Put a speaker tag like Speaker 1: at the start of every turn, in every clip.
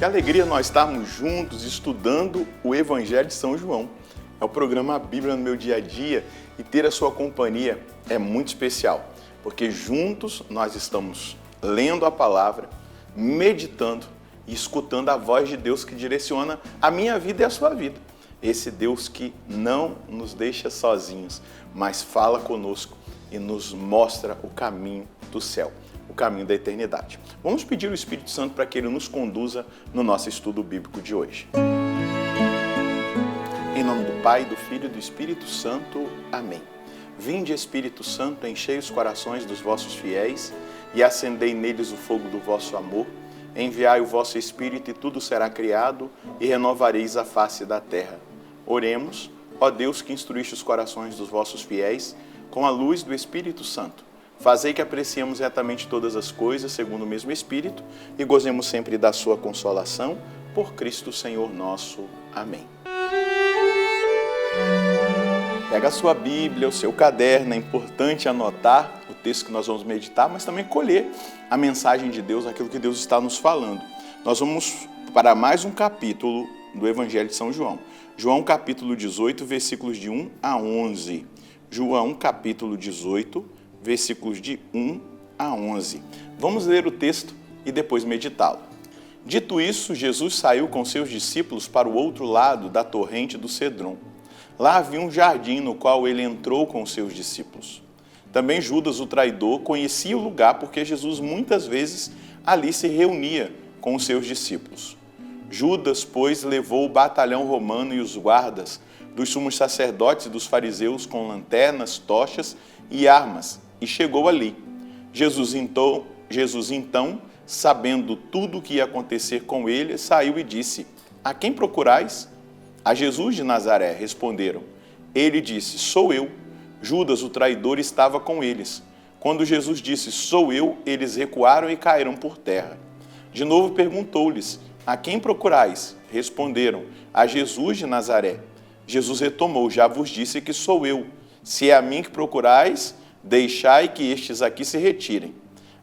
Speaker 1: Que alegria nós estarmos juntos estudando o Evangelho de São João. É o programa Bíblia no meu dia a dia e ter a sua companhia é muito especial, porque juntos nós estamos lendo a palavra, meditando e escutando a voz de Deus que direciona a minha vida e a sua vida. Esse Deus que não nos deixa sozinhos, mas fala conosco e nos mostra o caminho do céu, o caminho da eternidade. Vamos pedir ao Espírito Santo para que Ele nos conduza no nosso estudo bíblico de hoje. Em nome do Pai, do Filho e do Espírito Santo. Amém. Vinde, Espírito Santo, enchei os corações dos vossos fiéis e acendei neles o fogo do vosso amor. Enviai o vosso Espírito e tudo será criado e renovareis a face da terra. Oremos, ó Deus que instruíste os corações dos vossos fiéis com a luz do Espírito Santo. Fazei que apreciemos retamente todas as coisas segundo o mesmo Espírito e gozemos sempre da sua consolação. Por Cristo Senhor nosso. Amém. Pega a sua Bíblia, o seu caderno, é importante anotar o texto que nós vamos meditar, mas também colher a mensagem de Deus, aquilo que Deus está nos falando. Nós vamos para mais um capítulo do Evangelho de São João. João capítulo 18, versículos de 1 a 11. João capítulo 18, versículos de 1 a 11. Vamos ler o texto e depois meditá-lo. Dito isso, Jesus saiu com seus discípulos para o outro lado da torrente do Cedron. Lá havia um jardim no qual ele entrou com seus discípulos. Também Judas, o traidor, conhecia o lugar porque Jesus muitas vezes ali se reunia com os seus discípulos. Judas, pois, levou o batalhão romano e os guardas dos sumos sacerdotes e dos fariseus com lanternas, tochas e armas, e chegou ali. Jesus então, sabendo tudo o que ia acontecer com ele, saiu e disse: A quem procurais? A Jesus de Nazaré, responderam. Ele disse: Sou eu. Judas, o traidor, estava com eles. Quando Jesus disse: Sou eu, eles recuaram e caíram por terra. De novo perguntou-lhes: A quem procurais? Responderam: A Jesus de Nazaré. Jesus retomou: Já vos disse que sou eu. Se é a mim que procurais, deixai que estes aqui se retirem.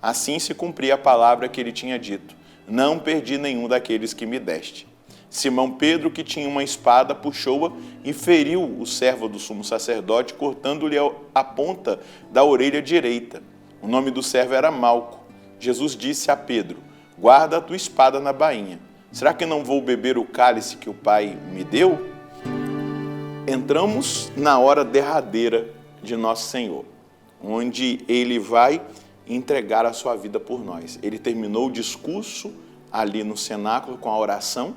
Speaker 1: Assim se cumpria a palavra que ele tinha dito: Não perdi nenhum daqueles que me deste. Simão Pedro, que tinha uma espada, puxou-a e feriu o servo do sumo sacerdote, cortando-lhe a ponta da orelha direita. O nome do servo era Malco. Jesus disse a Pedro: Guarda a tua espada na bainha. Será que não vou beber o cálice que o Pai me deu? Entramos na hora derradeira de Nosso Senhor, onde Ele vai entregar a sua vida por nós. Ele terminou o discurso ali no cenáculo com a oração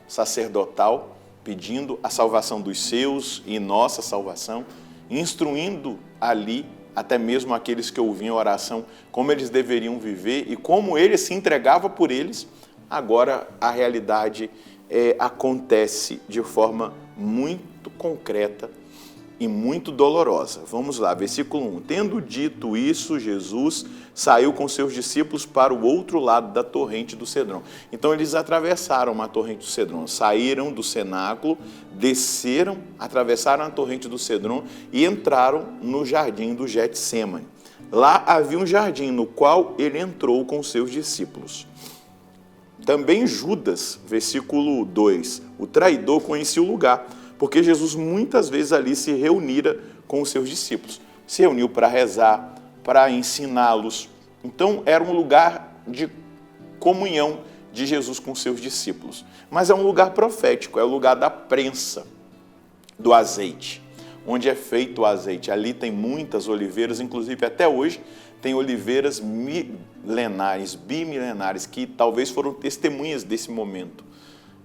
Speaker 1: sacerdotal, pedindo a salvação dos seus e nossa salvação, instruindo ali até mesmo aqueles que ouviam a oração como eles deveriam viver e como Ele se entregava por eles. Agora a realidade acontece de forma muito concreta e muito dolorosa. Vamos lá, versículo 1. Tendo dito isso, Jesus saiu com seus discípulos para o outro lado da torrente do Cedron. Então eles atravessaram a torrente do Cedron, saíram do cenáculo, desceram, atravessaram a torrente do Cedron e entraram no jardim do Getsêmani. Lá havia um jardim no qual ele entrou com seus discípulos. Também Judas, versículo 2, o traidor, conhecia o lugar, porque Jesus muitas vezes ali se reunira com os seus discípulos. Se reuniu para rezar, para ensiná-los. Então era um lugar de comunhão de Jesus com os seus discípulos. Mas é um lugar profético, é o lugar da prensa do azeite, onde é feito o azeite. Ali tem muitas oliveiras, inclusive até hoje tem oliveiras milenares, bimilenares, que talvez foram testemunhas desse momento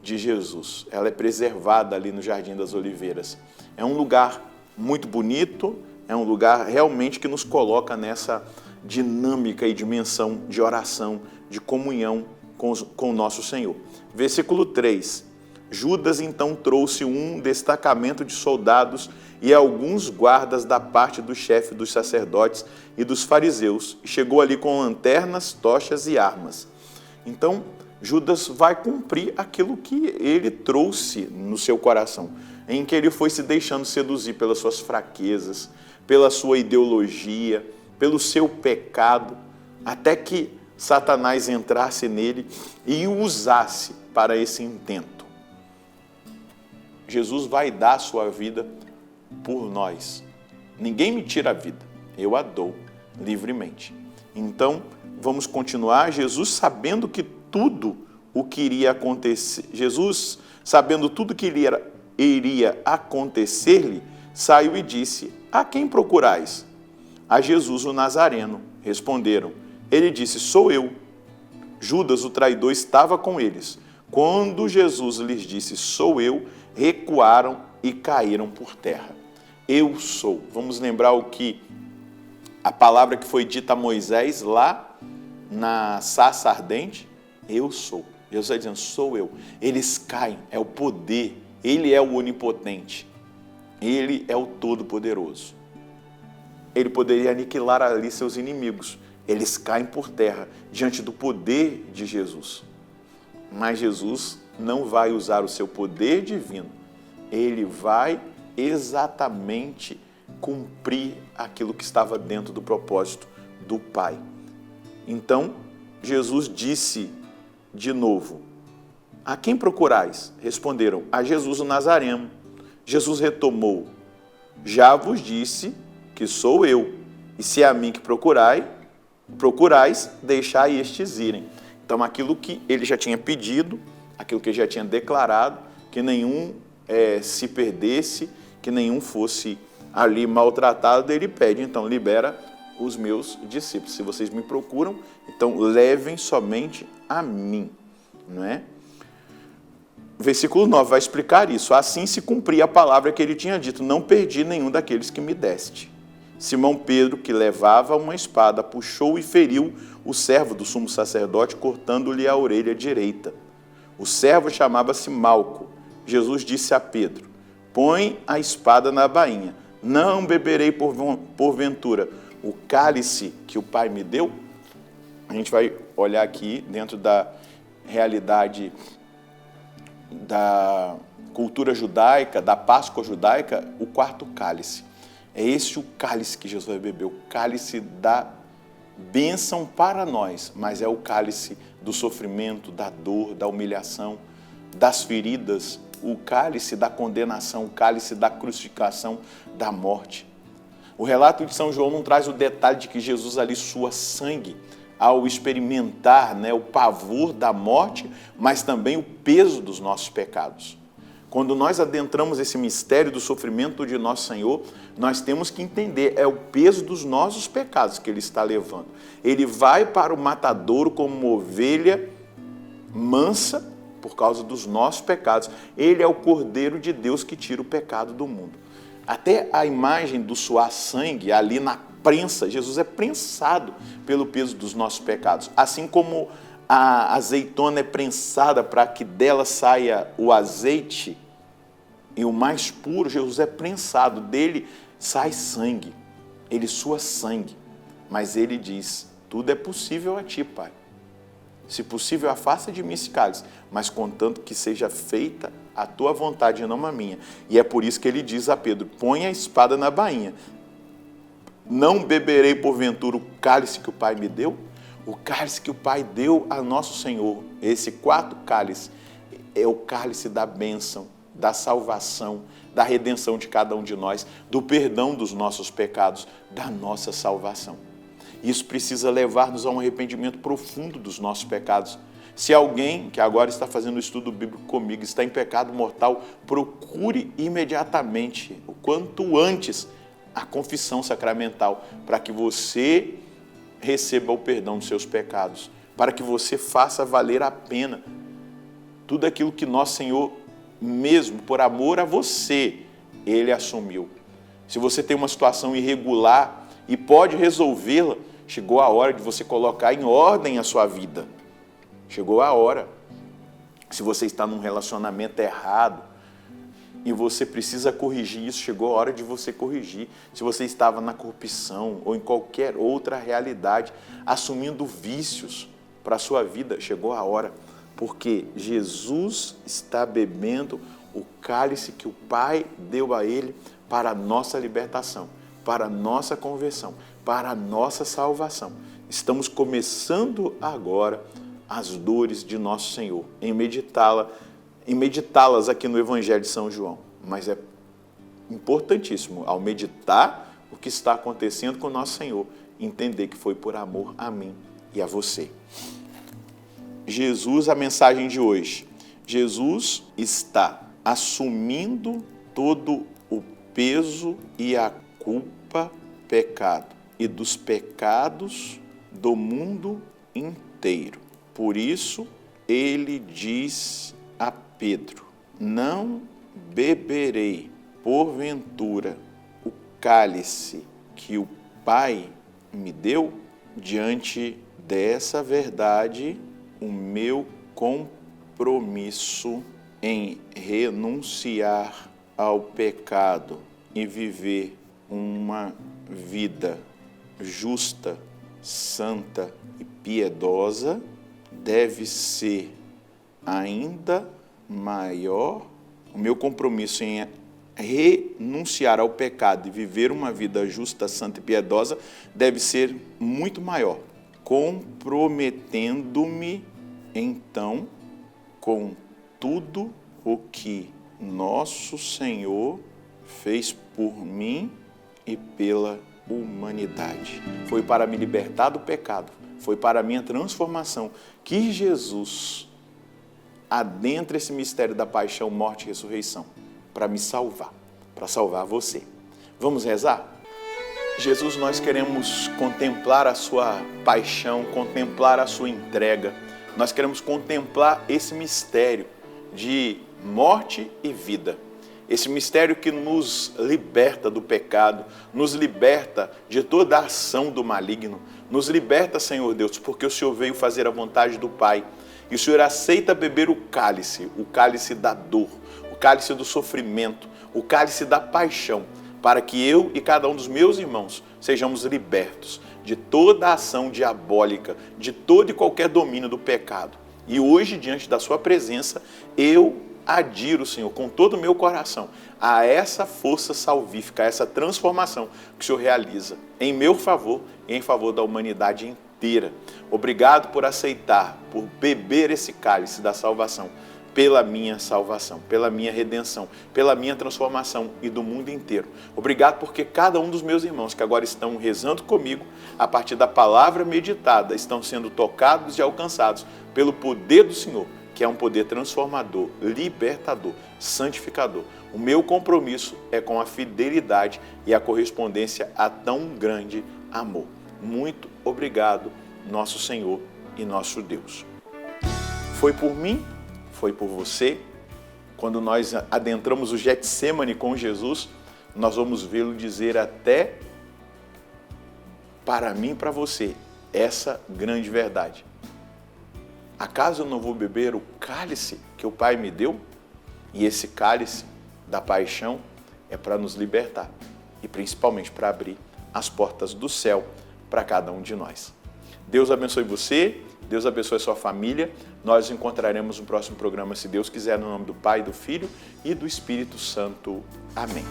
Speaker 1: de Jesus. Ela é preservada ali no Jardim das Oliveiras. É um lugar muito bonito, é um lugar realmente que nos coloca nessa dinâmica e dimensão de oração, de comunhão com o nosso Senhor. Versículo 3. Judas então trouxe um destacamento de soldados e alguns guardas da parte do chefe dos sacerdotes e dos fariseus, e chegou ali com lanternas, tochas e armas. Então, Judas vai cumprir aquilo que ele trouxe no seu coração, em que ele foi se deixando seduzir pelas suas fraquezas, pela sua ideologia, pelo seu pecado, até que Satanás entrasse nele e o usasse para esse intento. Jesus vai dar a sua vida por nós. Ninguém me tira a vida, eu a dou livremente. Então, vamos continuar. Jesus, sabendo que tudo o que iria acontecer, Jesus, sabendo tudo que iria acontecer-lhe, saiu e disse: a quem procurais? A Jesus o Nazareno. Responderam. Ele disse: sou eu. Judas, o traidor, estava com eles. Quando Jesus lhes disse: sou eu, recuaram e caíram por terra. Eu sou. Vamos lembrar a palavra que foi dita a Moisés lá na sarça ardente? Eu sou. Jesus está dizendo: sou eu. Eles caem, é o poder. Ele é o onipotente. Ele é o todo-poderoso. Ele poderia aniquilar ali seus inimigos. Eles caem por terra diante do poder de Jesus. Mas Jesus não vai usar o seu poder divino. Ele vai exatamente cumprir aquilo que estava dentro do propósito do Pai. Então, Jesus disse de novo: a quem procurais? Responderam: a Jesus o Nazareno. Jesus retomou: já vos disse que sou eu, e se é a mim que procurais, deixai estes irem. Então, aquilo que ele já tinha pedido, aquilo que ele já tinha declarado, que nenhum se perdesse, que nenhum fosse ali maltratado, ele pede: então, libera os meus discípulos. Se vocês me procuram, então levem somente a mim, não é? Versículo 9 vai explicar isso. Assim se cumpria a palavra que ele tinha dito: não perdi nenhum daqueles que me deste. Simão Pedro, que levava uma espada, puxou e feriu o servo do sumo sacerdote, cortando-lhe a orelha direita. O servo chamava-se Malco. Jesus disse a Pedro: põe a espada na bainha. Não beberei porventura o cálice que o Pai me deu? A gente vai olhar aqui dentro da realidade da cultura judaica, da Páscoa judaica, o quarto cálice. É esse o cálice que Jesus vai beber, o cálice da bênção para nós, mas é o cálice do sofrimento, da dor, da humilhação, das feridas, o cálice da condenação, o cálice da crucificação, da morte. O relato de São João não traz o detalhe de que Jesus ali sua sangue ao experimentar, o pavor da morte, mas também o peso dos nossos pecados. Quando nós adentramos esse mistério do sofrimento de nosso Senhor, nós temos que entender, é o peso dos nossos pecados que Ele está levando. Ele vai para o matadouro como uma ovelha mansa por causa dos nossos pecados. Ele é o Cordeiro de Deus que tira o pecado do mundo. Até a imagem do suar sangue ali na prensa, Jesus é prensado pelo peso dos nossos pecados. Assim como a azeitona é prensada para que dela saia o azeite e o mais puro, Jesus é prensado, dele sai sangue, ele sua sangue. Mas ele diz: tudo é possível a ti, Pai. Se possível, afasta de mim esse cálice, mas contanto que seja feita a tua vontade e não a minha. E é por isso que ele diz a Pedro: põe a espada na bainha. Não beberei porventura o cálice que o Pai me deu? O cálice que o Pai deu a nosso Senhor, esse quarto cálice, é o cálice da bênção, da salvação, da redenção de cada um de nós, do perdão dos nossos pecados, da nossa salvação. Isso precisa levar-nos a um arrependimento profundo dos nossos pecados. Se alguém que agora está fazendo o estudo bíblico comigo está em pecado mortal, procure imediatamente, o quanto antes, a confissão sacramental, para que você receba o perdão dos seus pecados, para que você faça valer a pena tudo aquilo que nosso Senhor, mesmo por amor a você, Ele assumiu. Se você tem uma situação irregular e pode resolvê-la, chegou a hora de você colocar em ordem a sua vida. Chegou a hora. Se você está num relacionamento errado e você precisa corrigir isso, chegou a hora de você corrigir. Se você estava na corrupção ou em qualquer outra realidade, assumindo vícios para a sua vida, chegou a hora. Porque Jesus está bebendo o cálice que o Pai deu a Ele para a nossa libertação, para a nossa conversão, para a nossa salvação. Estamos começando agora as dores de nosso Senhor, em meditá-las aqui no Evangelho de São João. Mas é importantíssimo, ao meditar o que está acontecendo com nosso Senhor, entender que foi por amor a mim e a você. Jesus, a mensagem de hoje. Jesus está assumindo todo o peso e a culpa pecado e dos pecados do mundo inteiro. Por isso, ele diz a Pedro: não beberei, porventura, o cálice que o Pai me deu. Diante dessa verdade, o meu compromisso em renunciar ao pecado e viver uma vida justa, santa e piedosa deve ser ainda maior. O meu compromisso em renunciar ao pecado e viver uma vida justa, santa e piedosa deve ser muito maior, comprometendo-me então com tudo o que nosso Senhor fez por mim e pela humanidade. Foi para me libertar do pecado, foi para a minha transformação que Jesus adentra esse mistério da paixão, morte e ressurreição, para me salvar, para salvar você. Vamos rezar? Jesus, nós queremos contemplar a sua paixão, contemplar a sua entrega. Nós queremos contemplar esse mistério de morte e vida. Esse mistério que nos liberta do pecado, nos liberta de toda a ação do maligno, nos liberta, Senhor Deus, porque o Senhor veio fazer a vontade do Pai. E o Senhor aceita beber o cálice da dor, o cálice do sofrimento, o cálice da paixão, para que eu e cada um dos meus irmãos sejamos libertos de toda a ação diabólica, de todo e qualquer domínio do pecado. E hoje, diante da sua presença, eu adiro, Senhor, com todo o meu coração, a essa força salvífica, a essa transformação que o Senhor realiza em meu favor e em favor da humanidade inteira. Obrigado por aceitar, por beber esse cálice da salvação, pela minha salvação, pela minha redenção, pela minha transformação e do mundo inteiro. Obrigado porque cada um dos meus irmãos que agora estão rezando comigo, a partir da palavra meditada, estão sendo tocados e alcançados pelo poder do Senhor, que é um poder transformador, libertador, santificador. O meu compromisso é com a fidelidade e a correspondência a tão grande amor. Muito obrigado, nosso Senhor e nosso Deus. Foi por mim, foi por você. Quando nós adentramos o Getsêmani com Jesus, nós vamos vê-lo dizer até para mim e para você essa grande verdade. Acaso eu não vou beber o cálice que o Pai me deu? E esse cálice da paixão é para nos libertar e principalmente para abrir as portas do céu para cada um de nós. Deus abençoe você, Deus abençoe a sua família. Nós nos encontraremos no próximo programa, se Deus quiser, no nome do Pai, do Filho e do Espírito Santo. Amém.